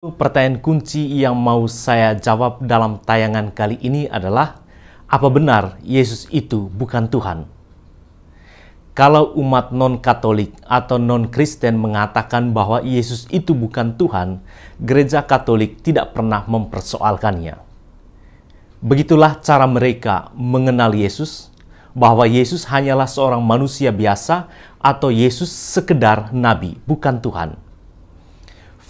Pertanyaan kunci yang mau saya jawab dalam tayangan kali ini adalah, apa benar Yesus itu bukan Tuhan? Kalau umat non-Katolik atau non-Kristen mengatakan bahwa Yesus itu bukan Tuhan, Gereja Katolik tidak pernah mempersoalkannya. Begitulah cara mereka mengenal Yesus, bahwa Yesus hanyalah seorang manusia biasa atau Yesus sekedar nabi, bukan Tuhan.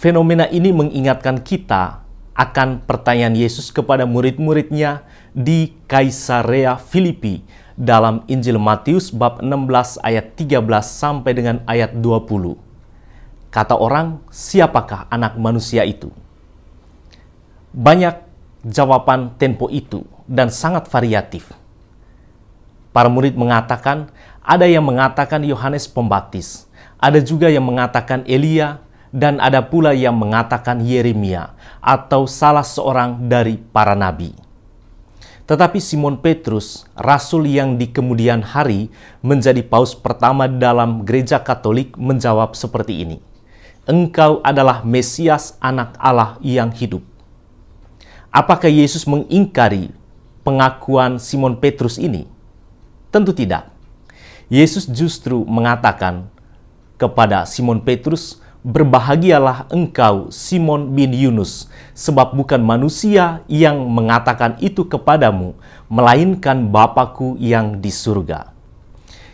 Fenomena ini mengingatkan kita akan pertanyaan Yesus kepada murid-muridnya di Kaisarea Filipi dalam Injil Matius bab 16 ayat 13 sampai dengan ayat 20. Kata orang, siapakah anak manusia itu? Banyak jawaban tempo itu dan sangat variatif. Para murid mengatakan, ada yang mengatakan Yohanes Pembaptis, ada juga yang mengatakan Elia, dan ada pula yang mengatakan Yeremia atau salah seorang dari para nabi. Tetapi Simon Petrus, rasul yang di kemudian hari menjadi paus pertama dalam Gereja Katolik, menjawab seperti ini. Engkau adalah Mesias, anak Allah yang hidup. Apakah Yesus mengingkari pengakuan Simon Petrus ini? Tentu tidak. Yesus justru mengatakan kepada Simon Petrus, berbahagialah engkau Simon bin Yunus, sebab bukan manusia yang mengatakan itu kepadamu, melainkan Bapa-Ku yang di surga.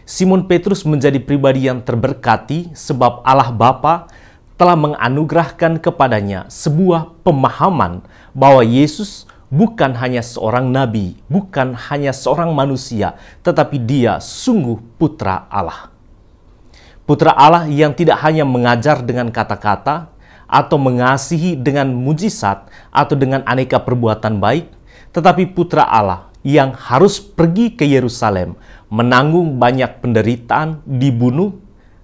Simon Petrus menjadi pribadi yang terberkati sebab Allah Bapa telah menganugerahkan kepadanya sebuah pemahaman bahwa Yesus bukan hanya seorang nabi, bukan hanya seorang manusia, tetapi dia sungguh putra Allah. Putra Allah yang tidak hanya mengajar dengan kata-kata, atau mengasihi dengan mujizat, atau dengan aneka perbuatan baik, tetapi putra Allah yang harus pergi ke Yerusalem, menanggung banyak penderitaan, dibunuh,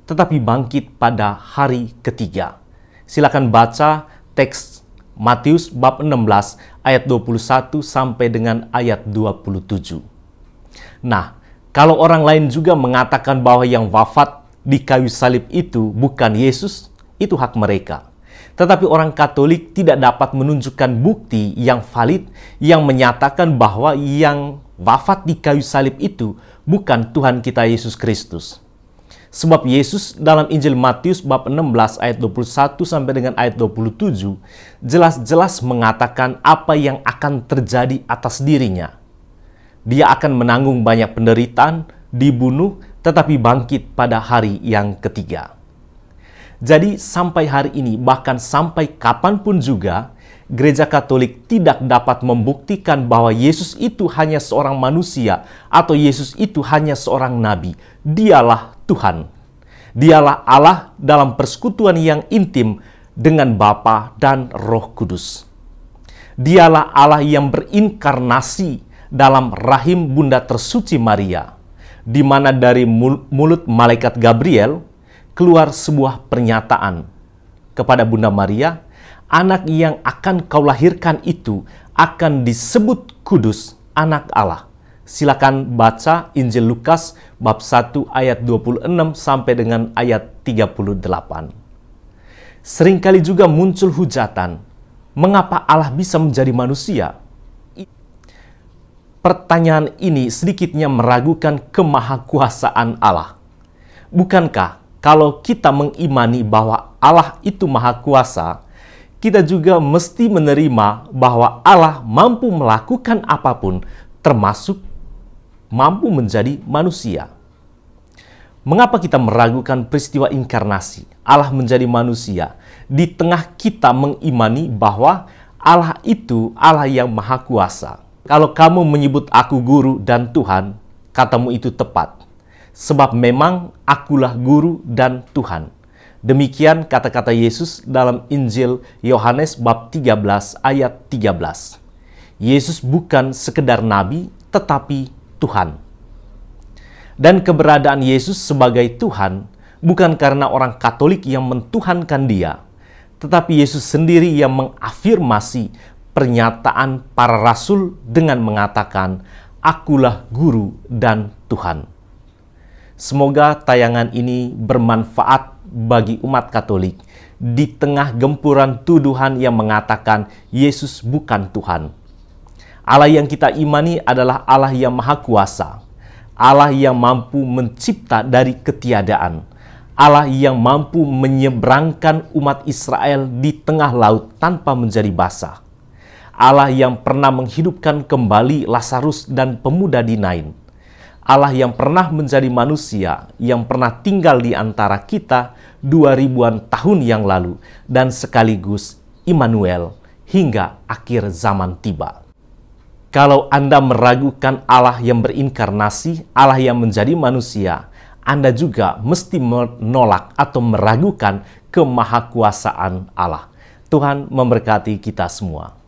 tetapi bangkit pada hari ketiga. Silakan baca teks Matius bab 16 ayat 21 sampai dengan ayat 27. Nah, kalau orang lain juga mengatakan bahwa yang wafat di kayu salib itu bukan Yesus, itu hak mereka. Tetapi orang Katolik tidak dapat menunjukkan bukti yang valid yang menyatakan bahwa yang wafat di kayu salib itu bukan Tuhan kita Yesus Kristus. Sebab Yesus dalam Injil Matius bab 16 ayat 21 sampai dengan ayat 27 jelas-jelas mengatakan apa yang akan terjadi atas dirinya. Dia akan menanggung banyak penderitaan, dibunuh, tetapi bangkit pada hari yang ketiga. Jadi sampai hari ini, bahkan sampai kapanpun juga, Gereja Katolik tidak dapat membuktikan bahwa Yesus itu hanya seorang manusia atau Yesus itu hanya seorang nabi. Dialah Tuhan. Dialah Allah dalam persekutuan yang intim dengan Bapa dan Roh Kudus. Dialah Allah yang berinkarnasi dalam rahim Bunda tersuci Maria, di mana dari mulut malaikat Gabriel keluar sebuah pernyataan kepada Bunda Maria, anak yang akan kau lahirkan itu akan disebut kudus, anak Allah. Silakan baca Injil Lukas bab 1 ayat 26 sampai dengan ayat 38. Seringkali juga muncul hujatan, mengapa Allah bisa menjadi manusia? Pertanyaan ini sedikitnya meragukan kemahakuasaan Allah. Bukankah kalau kita mengimani bahwa Allah itu maha kuasa, kita juga mesti menerima bahwa Allah mampu melakukan apapun, termasuk mampu menjadi manusia? Mengapa kita meragukan peristiwa inkarnasi, Allah menjadi manusia, di tengah kita mengimani bahwa Allah itu Allah yang maha kuasa? Kalau kamu menyebut aku guru dan Tuhan, katamu itu tepat. Sebab memang akulah guru dan Tuhan. Demikian kata-kata Yesus dalam Injil Yohanes bab 13 ayat 13. Yesus bukan sekedar nabi, tetapi Tuhan. Dan keberadaan Yesus sebagai Tuhan bukan karena orang Katolik yang mentuhankan dia, tetapi Yesus sendiri yang mengafirmasi pernyataan para rasul dengan mengatakan, akulah guru dan Tuhan. Semoga tayangan ini bermanfaat bagi umat Katolik di tengah gempuran tuduhan yang mengatakan Yesus bukan Tuhan. Allah yang kita imani adalah Allah yang Maha Kuasa, Allah yang mampu mencipta dari ketiadaan, Allah yang mampu menyeberangkan umat Israel di tengah laut tanpa menjadi basah, Allah yang pernah menghidupkan kembali Lazarus dan pemuda di Nain, Allah yang pernah menjadi manusia, yang pernah tinggal di antara kita 2000-an tahun yang lalu, dan sekaligus Immanuel hingga akhir zaman tiba. Kalau Anda meragukan Allah yang berinkarnasi, Allah yang menjadi manusia, Anda juga mesti menolak atau meragukan kemahakuasaan Allah. Tuhan memberkati kita semua.